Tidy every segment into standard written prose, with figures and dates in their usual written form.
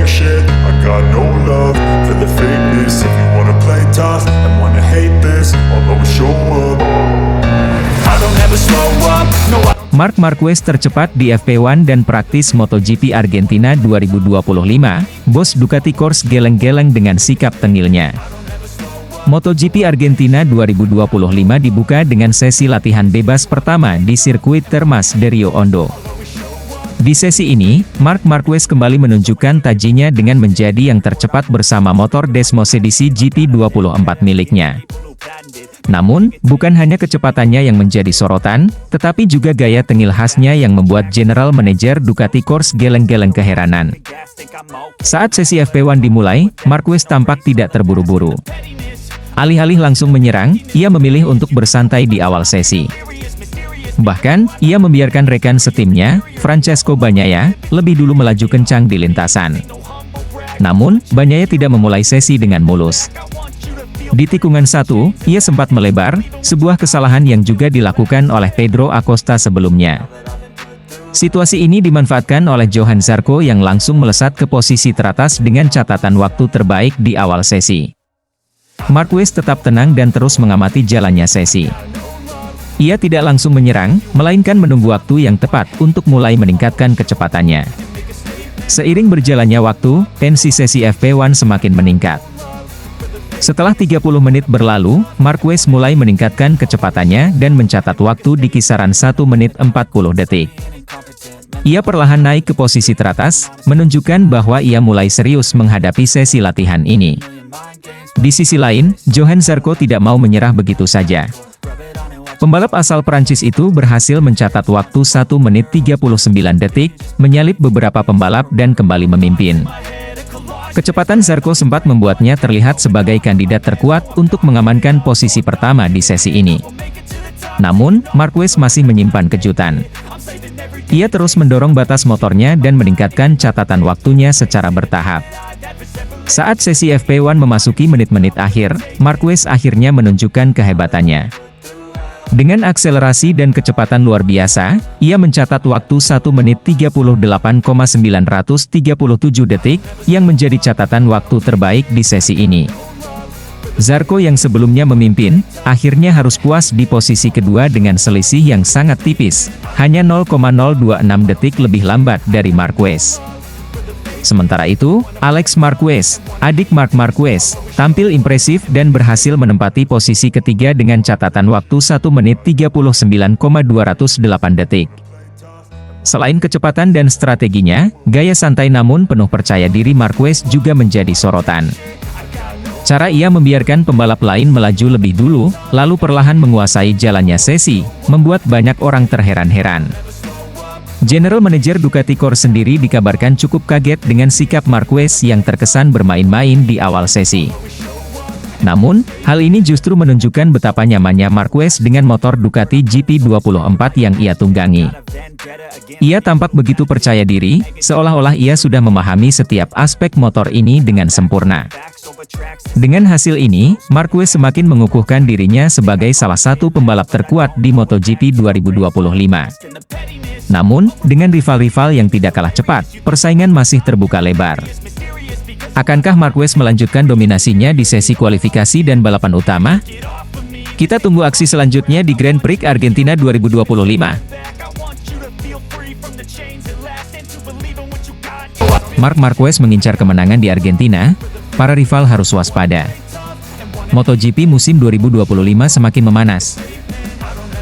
shit. I got no love for the fakeness. If you wanna play tough and wanna hate this, I'll always show up. I don't ever slow up, no I Marc Marquez tercepat di FP1 dan praktis MotoGP Argentina 2025, bos Ducati Corse geleng-geleng dengan sikap tengilnya. MotoGP Argentina 2025 dibuka dengan sesi latihan bebas pertama di sirkuit Termas de Rio Hondo. Di sesi ini, Marc Marquez kembali menunjukkan tajinya dengan menjadi yang tercepat bersama motor Desmosedici GP24 miliknya. Namun, bukan hanya kecepatannya yang menjadi sorotan, tetapi juga gaya tengil khasnya yang membuat General Manager Ducati Corse geleng-geleng keheranan. Saat sesi FP1 dimulai, Marquez tampak tidak terburu-buru. Alih-alih langsung menyerang, ia memilih untuk bersantai di awal sesi. Bahkan, ia membiarkan rekan setimnya, Francesco Bagnaia, lebih dulu melaju kencang di lintasan. Namun, Bagnaia tidak memulai sesi dengan mulus. Di tikungan 1, ia sempat melebar, sebuah kesalahan yang juga dilakukan oleh Pedro Acosta sebelumnya. Situasi ini dimanfaatkan oleh Johann Zarco yang langsung melesat ke posisi teratas dengan catatan waktu terbaik di awal sesi. Marquez tetap tenang dan terus mengamati jalannya sesi. Ia tidak langsung menyerang, melainkan menunggu waktu yang tepat untuk mulai meningkatkan kecepatannya. Seiring berjalannya waktu, tensi sesi FP1 semakin meningkat. Setelah 30 menit berlalu, Marquez mulai meningkatkan kecepatannya dan mencatat waktu di kisaran 1 menit 40 detik. Ia perlahan naik ke posisi teratas, menunjukkan bahwa ia mulai serius menghadapi sesi latihan ini. Di sisi lain, Johann Zarco tidak mau menyerah begitu saja. Pembalap asal Prancis itu berhasil mencatat waktu 1 menit 39 detik, menyalip beberapa pembalap dan kembali memimpin. Kecepatan Zarco sempat membuatnya terlihat sebagai kandidat terkuat untuk mengamankan posisi pertama di sesi ini. Namun, Marquez masih menyimpan kejutan. Ia terus mendorong batas motornya dan meningkatkan catatan waktunya secara bertahap. Saat sesi FP1 memasuki menit-menit akhir, Marquez akhirnya menunjukkan kehebatannya. Dengan akselerasi dan kecepatan luar biasa, ia mencatat waktu 1 menit 38,937 detik, yang menjadi catatan waktu terbaik di sesi ini. Zarco yang sebelumnya memimpin, akhirnya harus puas di posisi kedua dengan selisih yang sangat tipis, hanya 0,026 detik lebih lambat dari Marquez. Sementara itu, Alex Marquez, adik Marc Marquez, tampil impresif dan berhasil menempati posisi ketiga dengan catatan waktu 1 menit 39,208 detik. Selain kecepatan dan strateginya, gaya santai namun penuh percaya diri Marquez juga menjadi sorotan. Cara ia membiarkan pembalap lain melaju lebih dulu, lalu perlahan menguasai jalannya sesi, membuat banyak orang terheran-heran. General Manager Ducati Corse sendiri dikabarkan cukup kaget dengan sikap Marquez yang terkesan bermain-main di awal sesi. Namun, hal ini justru menunjukkan betapa nyamannya Marquez dengan motor Ducati GP24 yang ia tunggangi. Ia tampak begitu percaya diri, seolah-olah ia sudah memahami setiap aspek motor ini dengan sempurna. Dengan hasil ini, Marquez semakin mengukuhkan dirinya sebagai salah satu pembalap terkuat di MotoGP 2025. Namun, dengan rival-rival yang tidak kalah cepat, persaingan masih terbuka lebar. Akankah Marquez melanjutkan dominasinya di sesi kualifikasi dan balapan utama? Kita tunggu aksi selanjutnya di Grand Prix Argentina 2025. Marc Marquez mengincar kemenangan di Argentina, para rival harus waspada. MotoGP musim 2025 semakin memanas.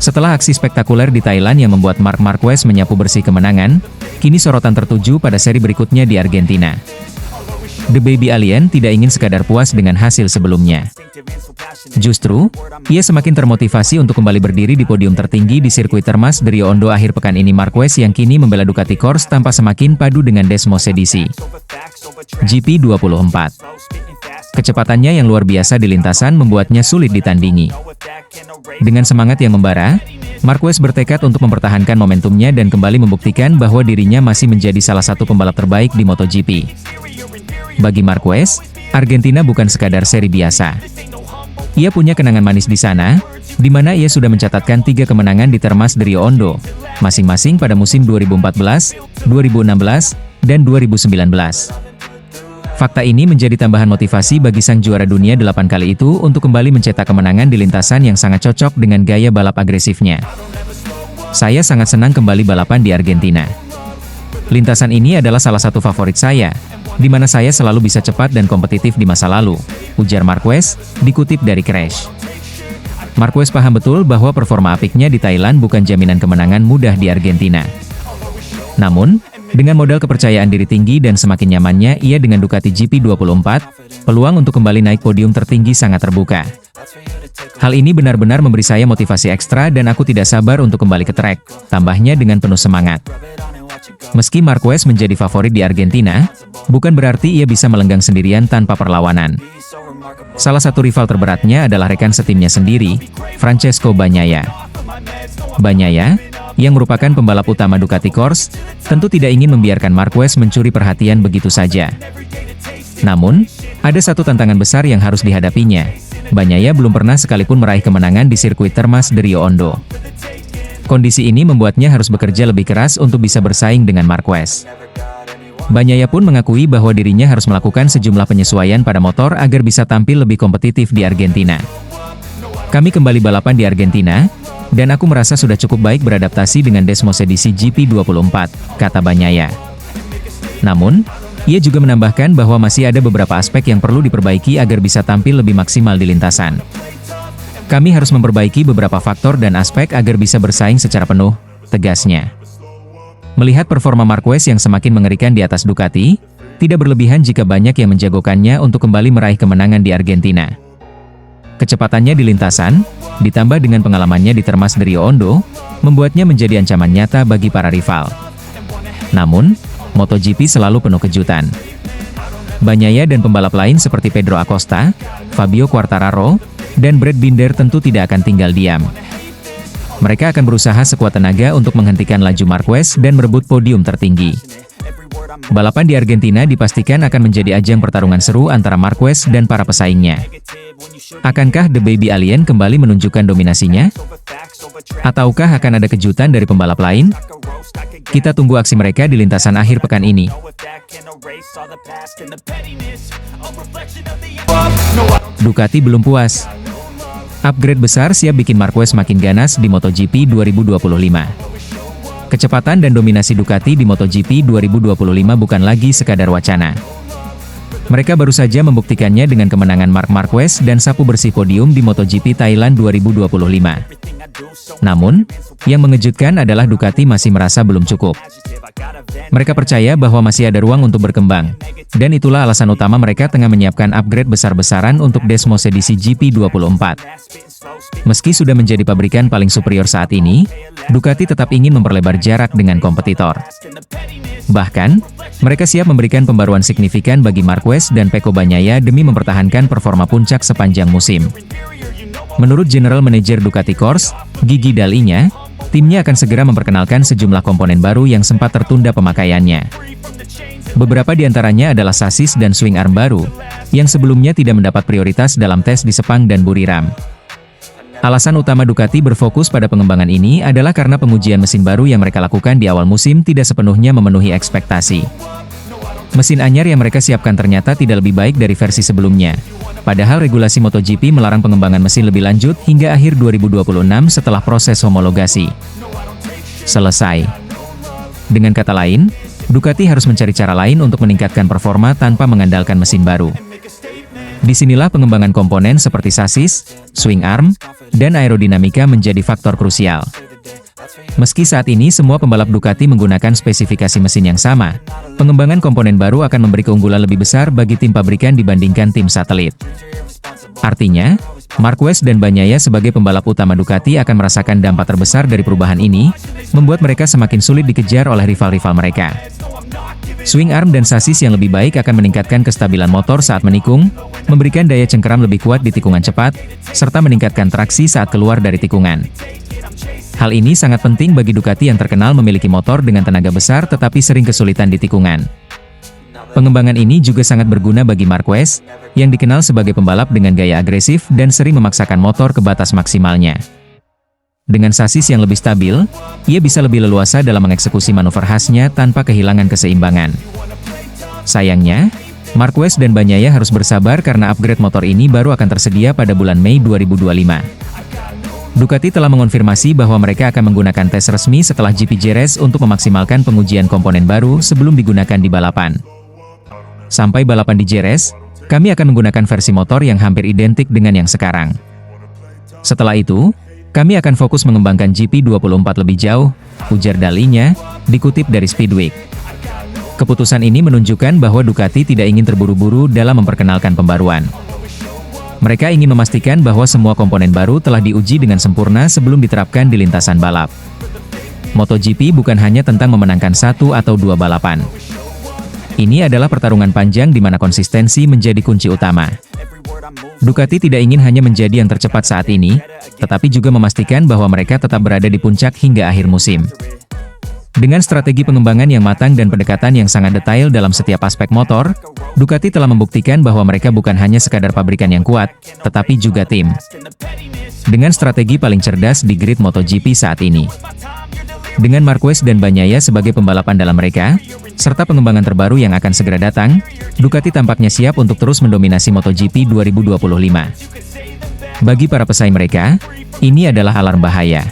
Setelah aksi spektakuler di Thailand yang membuat Marc Marquez menyapu bersih kemenangan, kini sorotan tertuju pada seri berikutnya di Argentina. The Baby Alien tidak ingin sekadar puas dengan hasil sebelumnya. Justru, ia semakin termotivasi untuk kembali berdiri di podium tertinggi di sirkuit Termas de Rio Hondo akhir pekan ini. Marquez yang kini membela Ducati Corse tampak semakin padu dengan Desmosedici GP24. Kecepatannya yang luar biasa di lintasan membuatnya sulit ditandingi. Dengan semangat yang membara, Marquez bertekad untuk mempertahankan momentumnya dan kembali membuktikan bahwa dirinya masih menjadi salah satu pembalap terbaik di MotoGP. Bagi Marquez, Argentina bukan sekadar seri biasa. Ia punya kenangan manis di sana, di mana ia sudah mencatatkan 3 kemenangan di Termas de Rio Hondo, masing-masing pada musim 2014, 2016, dan 2019. Fakta ini menjadi tambahan motivasi bagi sang juara dunia 8 kali itu untuk kembali mencetak kemenangan di lintasan yang sangat cocok dengan gaya balap agresifnya. Saya sangat senang kembali balapan di Argentina. Lintasan ini adalah salah satu favorit saya, di mana saya selalu bisa cepat dan kompetitif di masa lalu, ujar Marquez, dikutip dari Crash. Marquez paham betul bahwa performa apiknya di Thailand bukan jaminan kemenangan mudah di Argentina. Namun, dengan modal kepercayaan diri tinggi dan semakin nyamannya ia dengan Ducati GP24, peluang untuk kembali naik podium tertinggi sangat terbuka. Hal ini benar-benar memberi saya motivasi ekstra dan aku tidak sabar untuk kembali ke trek, tambahnya dengan penuh semangat. Meski Marquez menjadi favorit di Argentina, bukan berarti ia bisa melenggang sendirian tanpa perlawanan. Salah satu rival terberatnya adalah rekan setimnya sendiri, Francesco Bagnaia. Bagnaia, yang merupakan pembalap utama Ducati Corse, tentu tidak ingin membiarkan Marquez mencuri perhatian begitu saja. Namun, ada satu tantangan besar yang harus dihadapinya. Bagnaia belum pernah sekalipun meraih kemenangan di sirkuit Termas de Rio Hondo. Kondisi ini membuatnya harus bekerja lebih keras untuk bisa bersaing dengan Marquez. Bagnaia pun mengakui bahwa dirinya harus melakukan sejumlah penyesuaian pada motor agar bisa tampil lebih kompetitif di Argentina. Kami kembali balapan di Argentina, dan aku merasa sudah cukup baik beradaptasi dengan Desmosedici GP24, kata Bagnaia. Namun, ia juga menambahkan bahwa masih ada beberapa aspek yang perlu diperbaiki agar bisa tampil lebih maksimal di lintasan. Kami harus memperbaiki beberapa faktor dan aspek agar bisa bersaing secara penuh, tegasnya. Melihat performa Marquez yang semakin mengerikan di atas Ducati, tidak berlebihan jika banyak yang menjagokannya untuk kembali meraih kemenangan di Argentina. Kecepatannya di lintasan, ditambah dengan pengalamannya di Termas de Rio Hondo, membuatnya menjadi ancaman nyata bagi para rival. Namun, MotoGP selalu penuh kejutan. Bagnaia dan pembalap lain seperti Pedro Acosta, Fabio Quartararo, dan Brad Binder tentu tidak akan tinggal diam. Mereka akan berusaha sekuat tenaga untuk menghentikan laju Marquez dan merebut podium tertinggi. Balapan di Argentina dipastikan akan menjadi ajang pertarungan seru antara Marquez dan para pesaingnya. Akankah The Baby Alien kembali menunjukkan dominasinya? Ataukah akan ada kejutan dari pembalap lain? Kita tunggu aksi mereka di lintasan akhir pekan ini. Ducati belum puas. Upgrade besar siap bikin Marquez makin ganas di MotoGP 2025. Kecepatan dan dominasi Ducati di MotoGP 2025 bukan lagi sekadar wacana. Mereka baru saja membuktikannya dengan kemenangan Marc Marquez dan sapu bersih podium di MotoGP Thailand 2025. Namun, yang mengejutkan adalah Ducati masih merasa belum cukup. Mereka percaya bahwa masih ada ruang untuk berkembang, dan itulah alasan utama mereka tengah menyiapkan upgrade besar-besaran untuk Desmosedici GP24. Meski sudah menjadi pabrikan paling superior saat ini, Ducati tetap ingin memperlebar jarak dengan kompetitor. Bahkan, mereka siap memberikan pembaruan signifikan bagi Marquez dan Pecco Bagnaia demi mempertahankan performa puncak sepanjang musim. Menurut General Manager Ducati Corse, Gigi Dall'Igna, timnya akan segera memperkenalkan sejumlah komponen baru yang sempat tertunda pemakaiannya. Beberapa di antaranya adalah sasis dan swing arm baru, yang sebelumnya tidak mendapat prioritas dalam tes di Sepang dan Buriram. Alasan utama Ducati berfokus pada pengembangan ini adalah karena pengujian mesin baru yang mereka lakukan di awal musim tidak sepenuhnya memenuhi ekspektasi. Mesin anyar yang mereka siapkan ternyata tidak lebih baik dari versi sebelumnya. Padahal regulasi MotoGP melarang pengembangan mesin lebih lanjut hingga akhir 2026 setelah proses homologasi selesai. Dengan kata lain, Ducati harus mencari cara lain untuk meningkatkan performa tanpa mengandalkan mesin baru. Disinilah pengembangan komponen seperti sasis, swing arm, dan aerodinamika menjadi faktor krusial. Meski saat ini semua pembalap Ducati menggunakan spesifikasi mesin yang sama, pengembangan komponen baru akan memberi keunggulan lebih besar bagi tim pabrikan dibandingkan tim satelit. Artinya, Marquez dan Bagnaia sebagai pembalap utama Ducati akan merasakan dampak terbesar dari perubahan ini, membuat mereka semakin sulit dikejar oleh rival-rival mereka. Swing arm dan sasis yang lebih baik akan meningkatkan kestabilan motor saat menikung, memberikan daya cengkeram lebih kuat di tikungan cepat, serta meningkatkan traksi saat keluar dari tikungan. Hal ini sangat penting bagi Ducati yang terkenal memiliki motor dengan tenaga besar tetapi sering kesulitan di tikungan. Pengembangan ini juga sangat berguna bagi Marquez, yang dikenal sebagai pembalap dengan gaya agresif dan sering memaksakan motor ke batas maksimalnya. Dengan sasis yang lebih stabil, ia bisa lebih leluasa dalam mengeksekusi manuver khasnya tanpa kehilangan keseimbangan. Sayangnya, Marquez dan Bagnaia harus bersabar karena upgrade motor ini baru akan tersedia pada bulan Mei 2025. Ducati telah mengonfirmasi bahwa mereka akan menggunakan tes resmi setelah GP Jerez untuk memaksimalkan pengujian komponen baru sebelum digunakan di balapan. Sampai balapan di Jerez, kami akan menggunakan versi motor yang hampir identik dengan yang sekarang. Setelah itu, kami akan fokus mengembangkan GP24 lebih jauh, ujar dalinya, dikutip dari Speedweek. Keputusan ini menunjukkan bahwa Ducati tidak ingin terburu-buru dalam memperkenalkan pembaruan. Mereka ingin memastikan bahwa semua komponen baru telah diuji dengan sempurna sebelum diterapkan di lintasan balap. MotoGP bukan hanya tentang memenangkan 1 atau 2 balapan. Ini adalah pertarungan panjang di mana konsistensi menjadi kunci utama. Ducati tidak ingin hanya menjadi yang tercepat saat ini, tetapi juga memastikan bahwa mereka tetap berada di puncak hingga akhir musim. Dengan strategi pengembangan yang matang dan pendekatan yang sangat detail dalam setiap aspek motor, Ducati telah membuktikan bahwa mereka bukan hanya sekadar pabrikan yang kuat, tetapi juga tim. Dengan strategi paling cerdas di grid MotoGP saat ini. Dengan Marquez dan Bagnaia sebagai pembalap andalan mereka, serta pengembangan terbaru yang akan segera datang, Ducati tampaknya siap untuk terus mendominasi MotoGP 2025. Bagi para pesaing mereka, ini adalah alarm bahaya.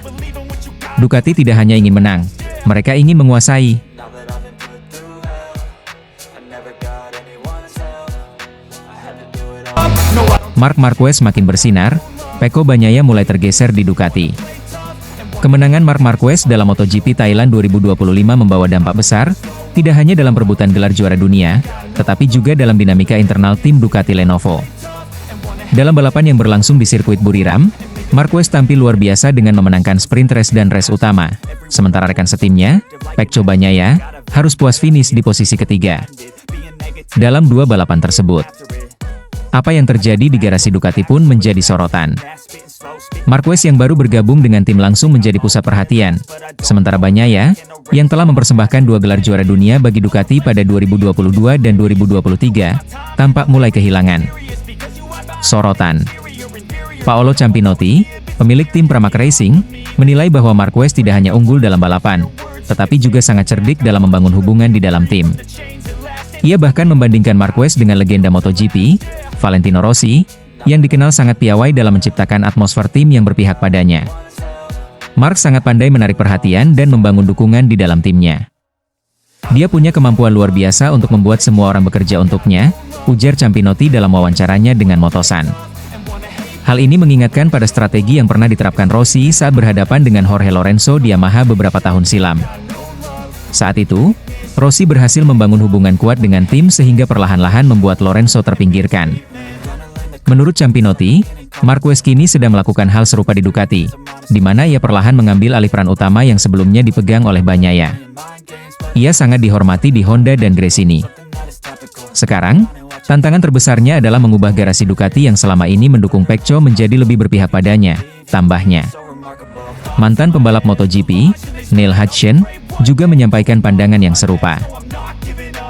Ducati tidak hanya ingin menang, mereka ingin menguasai. Marc Marquez makin bersinar, Pecco Bagnaia mulai tergeser di Ducati. Kemenangan Marc Marquez dalam MotoGP Thailand 2025 membawa dampak besar, tidak hanya dalam perebutan gelar juara dunia, tetapi juga dalam dinamika internal tim Ducati Lenovo. Dalam balapan yang berlangsung di sirkuit Buriram, Marquez tampil luar biasa dengan memenangkan sprint race dan race utama, sementara rekan setimnya, Pecco Bagnaia, harus puas finish di posisi ketiga. Dalam 2 balapan tersebut, apa yang terjadi di garasi Ducati pun menjadi sorotan. Marquez yang baru bergabung dengan tim langsung menjadi pusat perhatian, sementara Bagnaia, yang telah mempersembahkan 2 gelar juara dunia bagi Ducati pada 2022 dan 2023, tampak mulai kehilangan sorotan. Paolo Campinotti, pemilik tim Pramac Racing, menilai bahwa Marquez tidak hanya unggul dalam balapan, tetapi juga sangat cerdik dalam membangun hubungan di dalam tim. Ia bahkan membandingkan Marquez dengan legenda MotoGP, Valentino Rossi, yang dikenal sangat piawai dalam menciptakan atmosfer tim yang berpihak padanya. Marc sangat pandai menarik perhatian dan membangun dukungan di dalam timnya. Dia punya kemampuan luar biasa untuk membuat semua orang bekerja untuknya, ujar Campinotti dalam wawancaranya dengan Motosan. Hal ini mengingatkan pada strategi yang pernah diterapkan Rossi saat berhadapan dengan Jorge Lorenzo di Yamaha beberapa tahun silam. Saat itu, Rossi berhasil membangun hubungan kuat dengan tim sehingga perlahan-lahan membuat Lorenzo terpinggirkan. Menurut Campinotti, Marquez kini sedang melakukan hal serupa di Ducati, di mana ia perlahan mengambil alih peran utama yang sebelumnya dipegang oleh Bagnaia. Ia sangat dihormati di Honda dan Gresini. Sekarang, tantangan terbesarnya adalah mengubah garasi Ducati yang selama ini mendukung Pecco menjadi lebih berpihak padanya, tambahnya. Mantan pembalap MotoGP, Neil Hudson, juga menyampaikan pandangan yang serupa.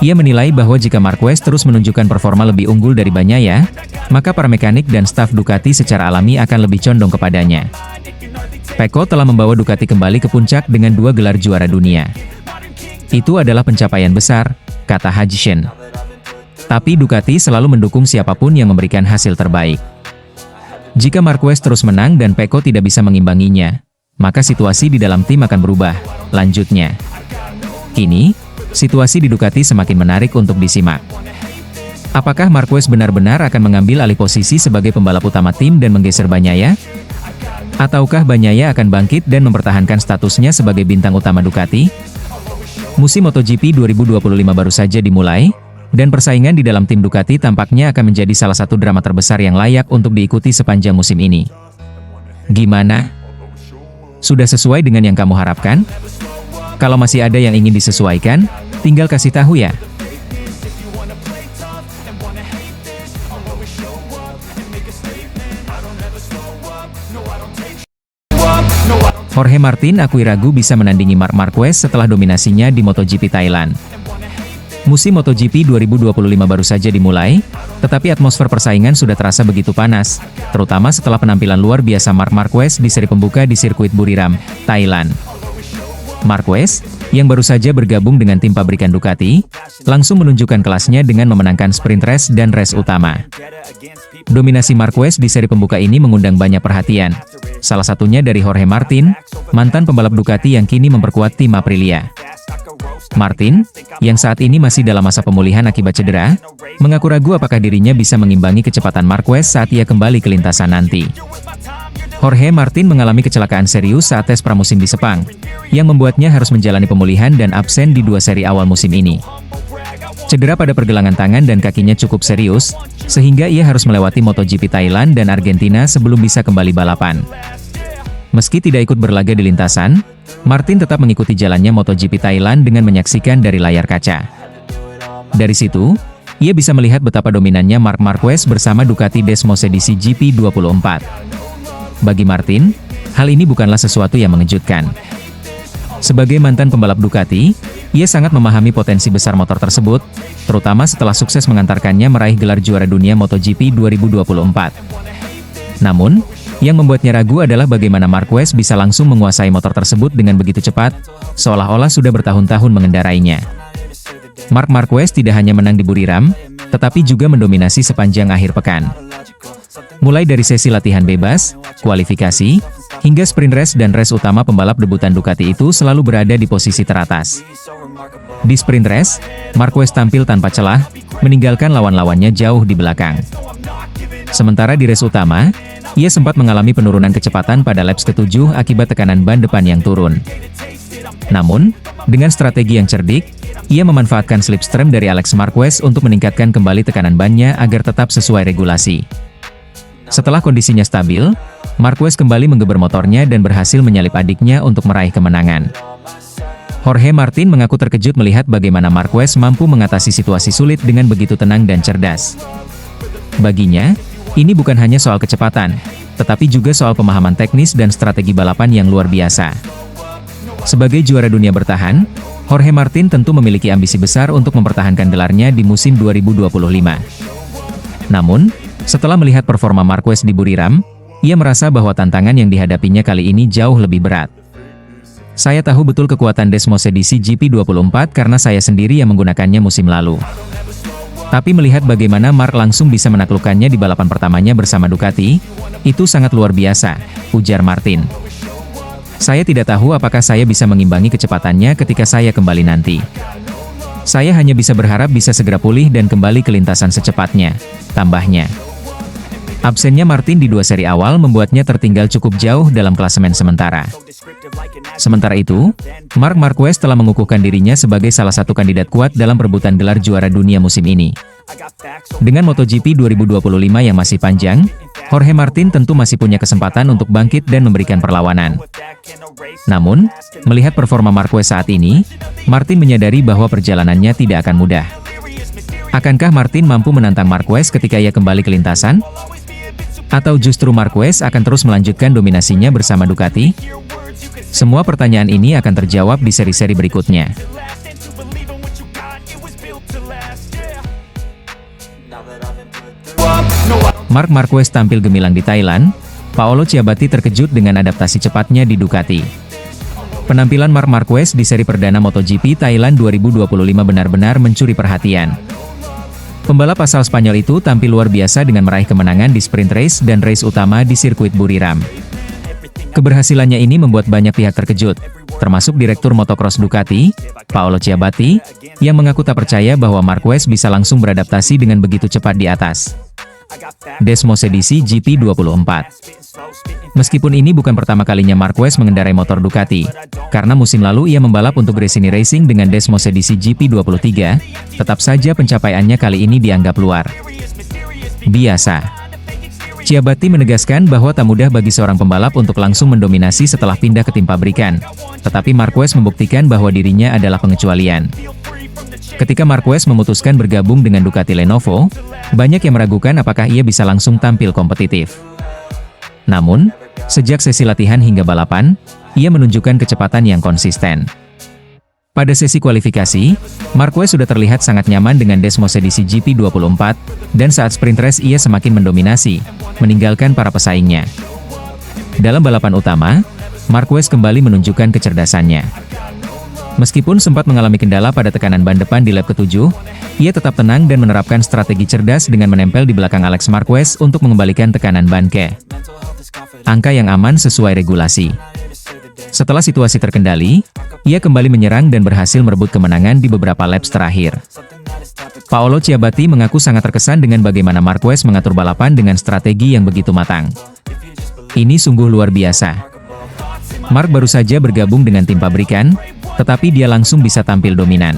Ia menilai bahwa jika Marquez terus menunjukkan performa lebih unggul dari Bagnaia, maka para mekanik dan staf Ducati secara alami akan lebih condong kepadanya. Pecco telah membawa Ducati kembali ke puncak dengan 2 gelar juara dunia. Itu adalah pencapaian besar, kata Hudson. Tapi Ducati selalu mendukung siapapun yang memberikan hasil terbaik. Jika Marquez terus menang dan Pecco tidak bisa mengimbanginya, maka situasi di dalam tim akan berubah, lanjutnya. Kini, situasi di Ducati semakin menarik untuk disimak. Apakah Marquez benar-benar akan mengambil alih posisi sebagai pembalap utama tim dan menggeser Bagnaia? Ataukah Bagnaia akan bangkit dan mempertahankan statusnya sebagai bintang utama Ducati? Musim MotoGP 2025 baru saja dimulai, dan persaingan di dalam tim Ducati tampaknya akan menjadi salah satu drama terbesar yang layak untuk diikuti sepanjang musim ini. Gimana? Sudah sesuai dengan yang kamu harapkan? Kalau masih ada yang ingin disesuaikan, tinggal kasih tahu ya. Jorge Martin akui ragu bisa menandingi Marc Marquez setelah dominasinya di MotoGP Thailand. Musim MotoGP 2025 baru saja dimulai, tetapi atmosfer persaingan sudah terasa begitu panas, terutama setelah penampilan luar biasa Marc Marquez di seri pembuka di sirkuit Buriram, Thailand. Marquez, yang baru saja bergabung dengan tim pabrikan Ducati, langsung menunjukkan kelasnya dengan memenangkan sprint race dan race utama. Dominasi Marquez di seri pembuka ini mengundang banyak perhatian, salah satunya dari Jorge Martin, mantan pembalap Ducati yang kini memperkuat tim Aprilia. Martin, yang saat ini masih dalam masa pemulihan akibat cedera, mengaku ragu apakah dirinya bisa mengimbangi kecepatan Marquez saat ia kembali ke lintasan nanti. Jorge Martin mengalami kecelakaan serius saat tes pramusim di Sepang, yang membuatnya harus menjalani pemulihan dan absen di 2 seri awal musim ini. Cedera pada pergelangan tangan dan kakinya cukup serius, sehingga ia harus melewati MotoGP Thailand dan Argentina sebelum bisa kembali balapan. Meski tidak ikut berlaga di lintasan, Martin tetap mengikuti jalannya MotoGP Thailand dengan menyaksikan dari layar kaca. Dari situ, ia bisa melihat betapa dominannya Marc Marquez bersama Ducati Desmosedici GP24. Bagi Martin, hal ini bukanlah sesuatu yang mengejutkan. Sebagai mantan pembalap Ducati, ia sangat memahami potensi besar motor tersebut, terutama setelah sukses mengantarkannya meraih gelar juara dunia MotoGP 2024. Namun, yang membuatnya ragu adalah bagaimana Marquez bisa langsung menguasai motor tersebut dengan begitu cepat, seolah-olah sudah bertahun-tahun mengendarainya. Marc Marquez tidak hanya menang di Buriram, tetapi juga mendominasi sepanjang akhir pekan. Mulai dari sesi latihan bebas, kualifikasi, hingga sprint race dan race utama, pembalap debutan Ducati itu selalu berada di posisi teratas. Di sprint race, Marquez tampil tanpa celah, meninggalkan lawan-lawannya jauh di belakang. Sementara di race utama, ia sempat mengalami penurunan kecepatan pada laps ke-7 akibat tekanan ban depan yang turun. Namun, dengan strategi yang cerdik, ia memanfaatkan slipstream dari Alex Marquez untuk meningkatkan kembali tekanan bannya agar tetap sesuai regulasi. Setelah kondisinya stabil, Marquez kembali menggeber motornya dan berhasil menyalip adiknya untuk meraih kemenangan. Jorge Martin mengaku terkejut melihat bagaimana Marquez mampu mengatasi situasi sulit dengan begitu tenang dan cerdas. Baginya, ini bukan hanya soal kecepatan, tetapi juga soal pemahaman teknis dan strategi balapan yang luar biasa. Sebagai juara dunia bertahan, Jorge Martin tentu memiliki ambisi besar untuk mempertahankan gelarnya di musim 2025. Namun, setelah melihat performa Marquez di Buriram, ia merasa bahwa tantangan yang dihadapinya kali ini jauh lebih berat. Saya tahu betul kekuatan Desmosedici GP24 karena saya sendiri yang menggunakannya musim lalu. Tapi melihat bagaimana Marc langsung bisa menaklukkannya di balapan pertamanya bersama Ducati, itu sangat luar biasa, ujar Martin. Saya tidak tahu apakah saya bisa mengimbangi kecepatannya ketika saya kembali nanti. Saya hanya bisa berharap bisa segera pulih dan kembali ke lintasan secepatnya, tambahnya. Absennya Martin di 2 seri awal membuatnya tertinggal cukup jauh dalam klasemen sementara. Sementara itu, Marc Marquez telah mengukuhkan dirinya sebagai salah satu kandidat kuat dalam perebutan gelar juara dunia musim ini. Dengan MotoGP 2025 yang masih panjang, Jorge Martin tentu masih punya kesempatan untuk bangkit dan memberikan perlawanan. Namun, melihat performa Marquez saat ini, Martin menyadari bahwa perjalanannya tidak akan mudah. Akankah Martin mampu menantang Marquez ketika ia kembali ke lintasan? Atau justru Marquez akan terus melanjutkan dominasinya bersama Ducati? Semua pertanyaan ini akan terjawab di seri-seri berikutnya. Marc Marquez tampil gemilang di Thailand, Paolo Ciabatti terkejut dengan adaptasi cepatnya di Ducati. Penampilan Marc Marquez di seri perdana MotoGP Thailand 2025 benar-benar mencuri perhatian. Pembalap asal Spanyol itu tampil luar biasa dengan meraih kemenangan di sprint race dan race utama di sirkuit Buriram. Keberhasilannya ini membuat banyak pihak terkejut, termasuk Direktur Motocross Ducati, Paolo Ciabatti, yang mengaku tak percaya bahwa Marquez bisa langsung beradaptasi dengan begitu cepat di atas Desmosedici GP24. Meskipun ini bukan pertama kalinya Marquez mengendarai motor Ducati, karena musim lalu ia membalap untuk Gresini Racing dengan Desmosedici GP23, tetap saja pencapaiannya kali ini dianggap luar biasa. Ciabatti menegaskan bahwa tak mudah bagi seorang pembalap untuk langsung mendominasi setelah pindah ke tim pabrikan, tetapi Marquez membuktikan bahwa dirinya adalah pengecualian. Ketika Marquez memutuskan bergabung dengan Ducati Lenovo, banyak yang meragukan apakah ia bisa langsung tampil kompetitif. Namun, sejak sesi latihan hingga balapan, ia menunjukkan kecepatan yang konsisten. Pada sesi kualifikasi, Marquez sudah terlihat sangat nyaman dengan Desmosedici GP24, dan saat sprint race ia semakin mendominasi, meninggalkan para pesaingnya. Dalam balapan utama, Marquez kembali menunjukkan kecerdasannya. Meskipun sempat mengalami kendala pada tekanan ban depan di lap ke-7, ia tetap tenang dan menerapkan strategi cerdas dengan menempel di belakang Alex Marquez untuk mengembalikan tekanan ban ke angka yang aman sesuai regulasi. Setelah situasi terkendali, ia kembali menyerang dan berhasil merebut kemenangan di beberapa laps terakhir. Paolo Ciabatti mengaku sangat terkesan dengan bagaimana Marquez mengatur balapan dengan strategi yang begitu matang. Ini sungguh luar biasa. Mark baru saja bergabung dengan tim pabrikan, tetapi dia langsung bisa tampil dominan.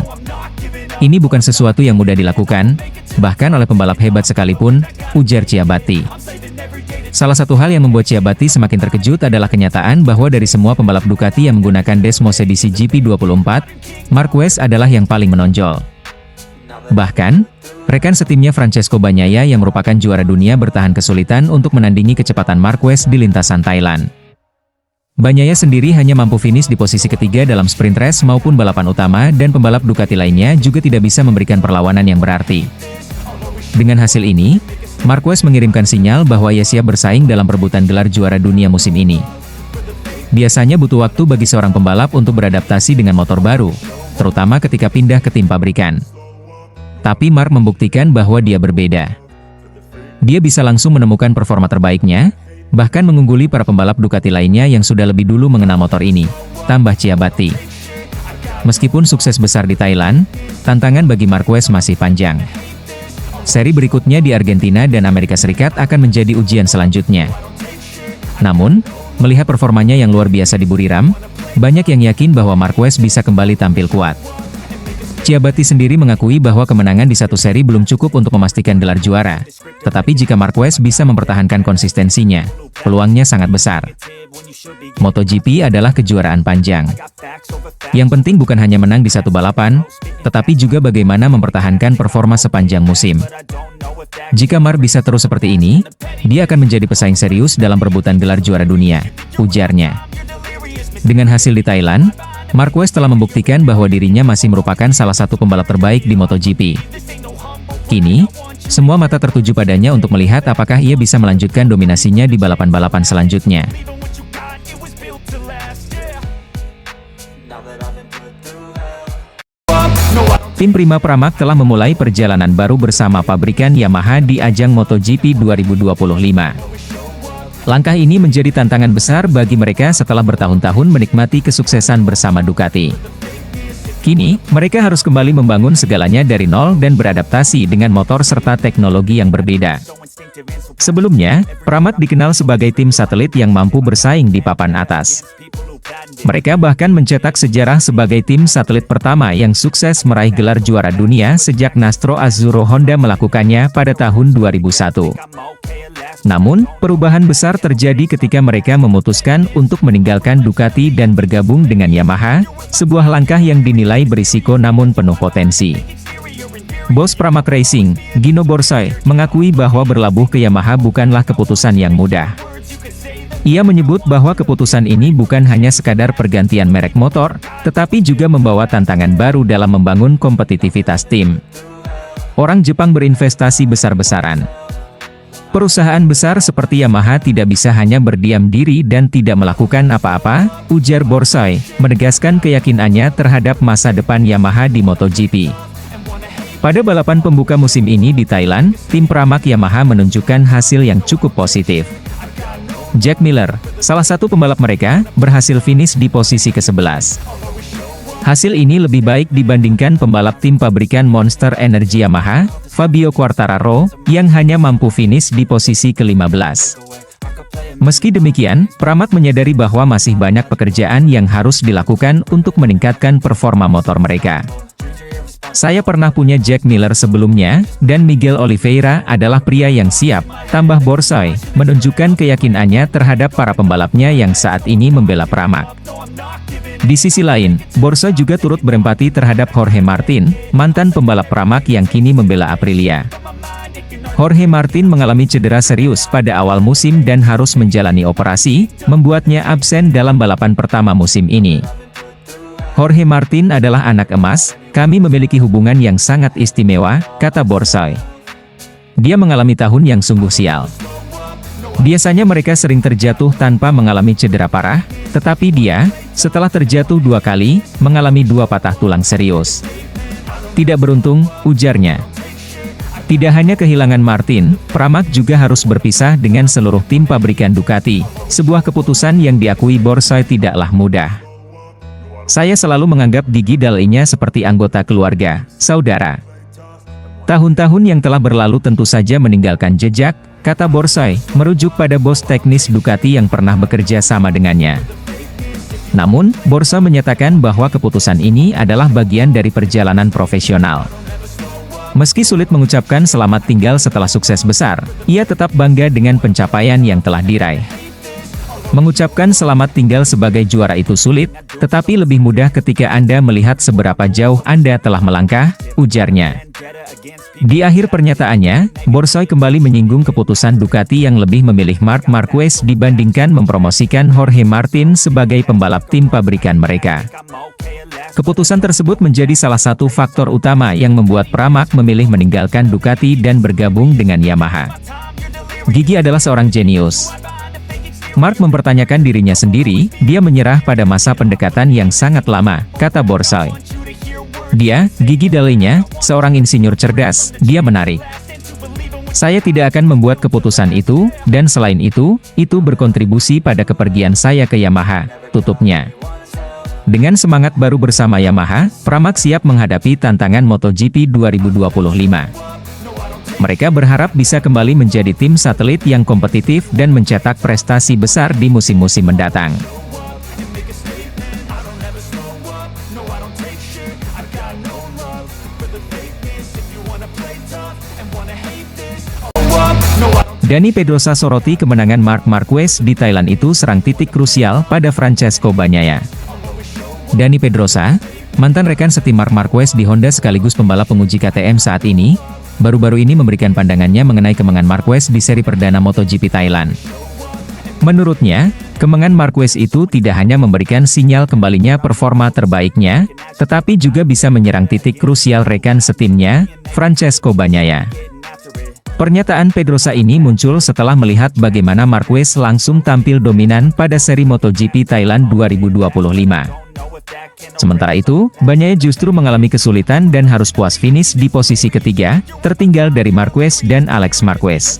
Ini bukan sesuatu yang mudah dilakukan, bahkan oleh pembalap hebat sekalipun, ujar Ciabatti. Salah satu hal yang membuat Ciabatti semakin terkejut adalah kenyataan bahwa dari semua pembalap Ducati yang menggunakan Desmos edisi GP24, Marquez adalah yang paling menonjol. Bahkan, rekan setimnya Francesco Bagnaia yang merupakan juara dunia bertahan kesulitan untuk menandingi kecepatan Marquez di lintasan Thailand. Bagnaia sendiri hanya mampu finish di posisi ketiga dalam sprint race maupun balapan utama dan pembalap Ducati lainnya juga tidak bisa memberikan perlawanan yang berarti. Dengan hasil ini, Marquez mengirimkan sinyal bahwa ia siap bersaing dalam perebutan gelar juara dunia musim ini. Biasanya butuh waktu bagi seorang pembalap untuk beradaptasi dengan motor baru, terutama ketika pindah ke tim pabrikan. Tapi Mark membuktikan bahwa dia berbeda. Dia bisa langsung menemukan performa terbaiknya, bahkan mengungguli para pembalap Ducati lainnya yang sudah lebih dulu mengenal motor ini, tambah Ciabatti. Meskipun sukses besar di Thailand, tantangan bagi Marquez masih panjang. Seri berikutnya di Argentina dan Amerika Serikat akan menjadi ujian selanjutnya. Namun, melihat performanya yang luar biasa di Buriram, banyak yang yakin bahwa Marquez bisa kembali tampil kuat. Ciabatti sendiri mengakui bahwa kemenangan di satu seri belum cukup untuk memastikan gelar juara. Tetapi jika Marquez bisa mempertahankan konsistensinya, peluangnya sangat besar. MotoGP adalah kejuaraan panjang. Yang penting bukan hanya menang di satu balapan, tetapi juga bagaimana mempertahankan performa sepanjang musim. Jika Mark bisa terus seperti ini, dia akan menjadi pesaing serius dalam perebutan gelar juara dunia, ujarnya. Dengan hasil di Thailand, Marquez telah membuktikan bahwa dirinya masih merupakan salah satu pembalap terbaik di MotoGP. Kini, semua mata tertuju padanya untuk melihat apakah ia bisa melanjutkan dominasinya di balapan-balapan selanjutnya. Tim Prima Pramac telah memulai perjalanan baru bersama pabrikan Yamaha di ajang MotoGP 2025. Langkah ini menjadi tantangan besar bagi mereka setelah bertahun-tahun menikmati kesuksesan bersama Ducati. Kini, mereka harus kembali membangun segalanya dari nol dan beradaptasi dengan motor serta teknologi yang berbeda. Sebelumnya, Pramac dikenal sebagai tim satelit yang mampu bersaing di papan atas. Mereka bahkan mencetak sejarah sebagai tim satelit pertama yang sukses meraih gelar juara dunia sejak Nastro Azzurro Honda melakukannya pada tahun 2001. Namun, perubahan besar terjadi ketika mereka memutuskan untuk meninggalkan Ducati dan bergabung dengan Yamaha, sebuah langkah yang dinilai berisiko namun penuh potensi. Bos Pramac Racing, Gino Borsoy, mengakui bahwa berlabuh ke Yamaha bukanlah keputusan yang mudah. Ia menyebut bahwa keputusan ini bukan hanya sekadar pergantian merek motor, tetapi juga membawa tantangan baru dalam membangun kompetitivitas tim. Orang Jepang berinvestasi besar-besaran. Perusahaan besar seperti Yamaha tidak bisa hanya berdiam diri dan tidak melakukan apa-apa, ujar Borsoy, menegaskan keyakinannya terhadap masa depan Yamaha di MotoGP. Pada balapan pembuka musim ini di Thailand, tim Pramac Yamaha menunjukkan hasil yang cukup positif. Jack Miller, salah satu pembalap mereka, berhasil finish di posisi ke-11. Hasil ini lebih baik dibandingkan pembalap tim pabrikan Monster Energy Yamaha, Fabio Quartararo, yang hanya mampu finish di posisi ke-15. Meski demikian, Pramac menyadari bahwa masih banyak pekerjaan yang harus dilakukan untuk meningkatkan performa motor mereka. Saya pernah punya Jack Miller sebelumnya, dan Miguel Oliveira adalah pria yang siap, tambah Borsoy, menunjukkan keyakinannya terhadap para pembalapnya yang saat ini membela Pramac. Di sisi lain, Borsoy juga turut berempati terhadap Jorge Martin, mantan pembalap Pramac yang kini membela Aprilia. Jorge Martin mengalami cedera serius pada awal musim dan harus menjalani operasi, membuatnya absen dalam balapan pertama musim ini. Jorge Martin adalah anak emas, kami memiliki hubungan yang sangat istimewa, kata Borsoy. Dia mengalami tahun yang sungguh sial. Biasanya mereka sering terjatuh tanpa mengalami cedera parah, tetapi dia, setelah terjatuh 2 kali, mengalami 2 patah tulang serius. Tidak beruntung, ujarnya. Tidak hanya kehilangan Martin, Pramac juga harus berpisah dengan seluruh tim pabrikan Ducati, sebuah keputusan yang diakui Borsoi tidaklah mudah. Saya selalu menganggap Gigi Dall'E seperti anggota keluarga, saudara. Tahun-tahun yang telah berlalu tentu saja meninggalkan jejak, kata Borsoi, merujuk pada bos teknis Ducati yang pernah bekerja sama dengannya. Namun, Borsoi menyatakan bahwa keputusan ini adalah bagian dari perjalanan profesional. Meski sulit mengucapkan selamat tinggal setelah sukses besar, ia tetap bangga dengan pencapaian yang telah diraih. Mengucapkan selamat tinggal sebagai juara itu sulit, tetapi lebih mudah ketika Anda melihat seberapa jauh Anda telah melangkah, ujarnya. Di akhir pernyataannya, Borsoi kembali menyinggung keputusan Ducati yang lebih memilih Marc Marquez dibandingkan mempromosikan Jorge Martin sebagai pembalap tim pabrikan mereka. Keputusan tersebut menjadi salah satu faktor utama yang membuat Pramac memilih meninggalkan Ducati dan bergabung dengan Yamaha. Gigi adalah seorang jenius. Marc mempertanyakan dirinya sendiri, dia menyerah pada masa pendekatan yang sangat lama, kata Borsoi. Dia, Gigi Dall'E, seorang insinyur cerdas, dia menarik. Saya tidak akan membuat keputusan itu, dan selain itu berkontribusi pada kepergian saya ke Yamaha, tutupnya. Dengan semangat baru bersama Yamaha, Pramac siap menghadapi tantangan MotoGP 2025. Mereka berharap bisa kembali menjadi tim satelit yang kompetitif dan mencetak prestasi besar di musim-musim mendatang. Dani Pedrosa soroti kemenangan Marc Marquez di Thailand itu serang titik krusial pada Francesco Bagnaia. Dani Pedrosa, mantan rekan setim Marc Marquez di Honda sekaligus pembalap penguji KTM saat ini, baru-baru ini memberikan pandangannya mengenai kemenangan Marquez di seri perdana MotoGP Thailand. Menurutnya, kemenangan Marquez itu tidak hanya memberikan sinyal kembalinya performa terbaiknya, tetapi juga bisa menyerang titik krusial rekan setimnya, Francesco Bagnaia. Pernyataan Pedrosa ini muncul setelah melihat bagaimana Marquez langsung tampil dominan pada seri MotoGP Thailand 2025. Sementara itu, Bagnaia justru mengalami kesulitan dan harus puas finish di posisi ketiga, tertinggal dari Marquez dan Alex Marquez.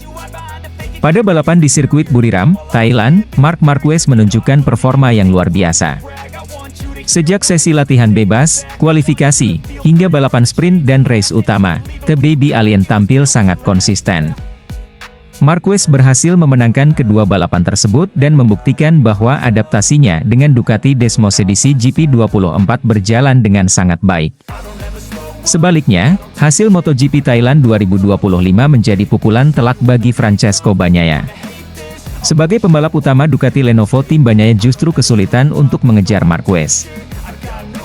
Pada balapan di sirkuit Buriram, Thailand, Marc Marquez menunjukkan performa yang luar biasa. Sejak sesi latihan bebas, kualifikasi, hingga balapan sprint dan race utama, The Baby Alien tampil sangat konsisten. Marquez berhasil memenangkan kedua balapan tersebut dan membuktikan bahwa adaptasinya dengan Ducati Desmos edisi GP24 berjalan dengan sangat baik. Sebaliknya, hasil MotoGP Thailand 2025 menjadi pukulan telak bagi Francesco Bagnaia. Sebagai pembalap utama Ducati Lenovo, tim Bagnaia justru kesulitan untuk mengejar Marquez.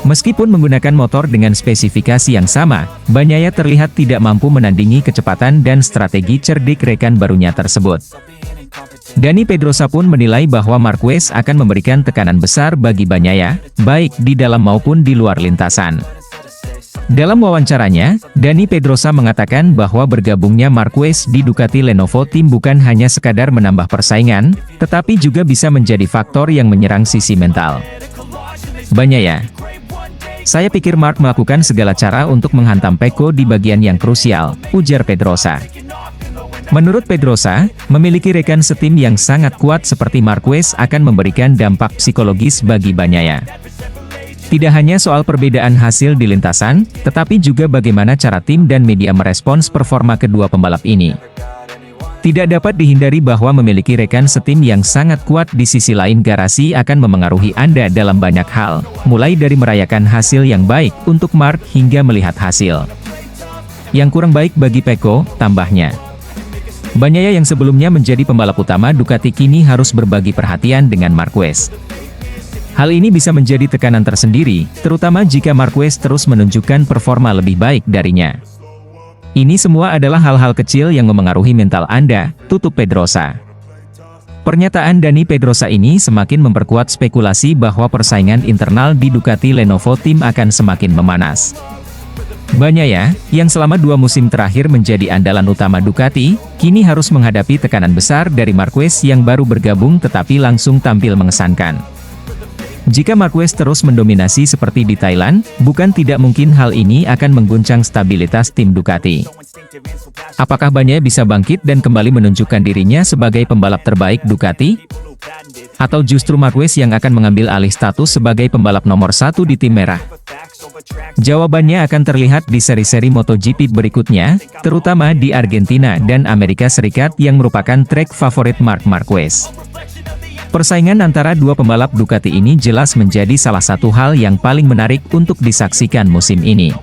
Meskipun menggunakan motor dengan spesifikasi yang sama, Bagnaia terlihat tidak mampu menandingi kecepatan dan strategi cerdik rekan barunya tersebut. Dani Pedrosa pun menilai bahwa Marquez akan memberikan tekanan besar bagi Bagnaia, baik di dalam maupun di luar lintasan. Dalam wawancaranya, Dani Pedrosa mengatakan bahwa bergabungnya Marquez di Ducati Lenovo Team bukan hanya sekadar menambah persaingan, tetapi juga bisa menjadi faktor yang menyerang sisi mental. Bagnaia, saya pikir Marc melakukan segala cara untuk menghantam Pecco di bagian yang krusial, ujar Pedrosa. Menurut Pedrosa, memiliki rekan setim yang sangat kuat seperti Marquez akan memberikan dampak psikologis bagi Bagnaia. Tidak hanya soal perbedaan hasil di lintasan, tetapi juga bagaimana cara tim dan media merespons performa kedua pembalap ini. Tidak dapat dihindari bahwa memiliki rekan setim yang sangat kuat di sisi lain garasi akan memengaruhi Anda dalam banyak hal, mulai dari merayakan hasil yang baik untuk Marc hingga melihat hasil yang kurang baik bagi Pecco, tambahnya. Bagnaia yang sebelumnya menjadi pembalap utama Ducati kini harus berbagi perhatian dengan Marquez. Hal ini bisa menjadi tekanan tersendiri, terutama jika Marquez terus menunjukkan performa lebih baik darinya. Ini semua adalah hal-hal kecil yang memengaruhi mental Anda, tutup Pedrosa. Pernyataan Dani Pedrosa ini semakin memperkuat spekulasi bahwa persaingan internal di Ducati Lenovo Team akan semakin memanas. Bagnaia, yang selama 2 musim terakhir menjadi andalan utama Ducati, kini harus menghadapi tekanan besar dari Marquez yang baru bergabung tetapi langsung tampil mengesankan. Jika Marquez terus mendominasi seperti di Thailand, bukan tidak mungkin hal ini akan mengguncang stabilitas tim Ducati. Apakah Bagnaia bisa bangkit dan kembali menunjukkan dirinya sebagai pembalap terbaik Ducati? Atau justru Marquez yang akan mengambil alih status sebagai pembalap nomor 1 di tim merah? Jawabannya akan terlihat di seri-seri MotoGP berikutnya, terutama di Argentina dan Amerika Serikat yang merupakan trek favorit Marc Marquez. Persaingan antara dua pembalap Ducati ini jelas menjadi salah satu hal yang paling menarik untuk disaksikan musim ini.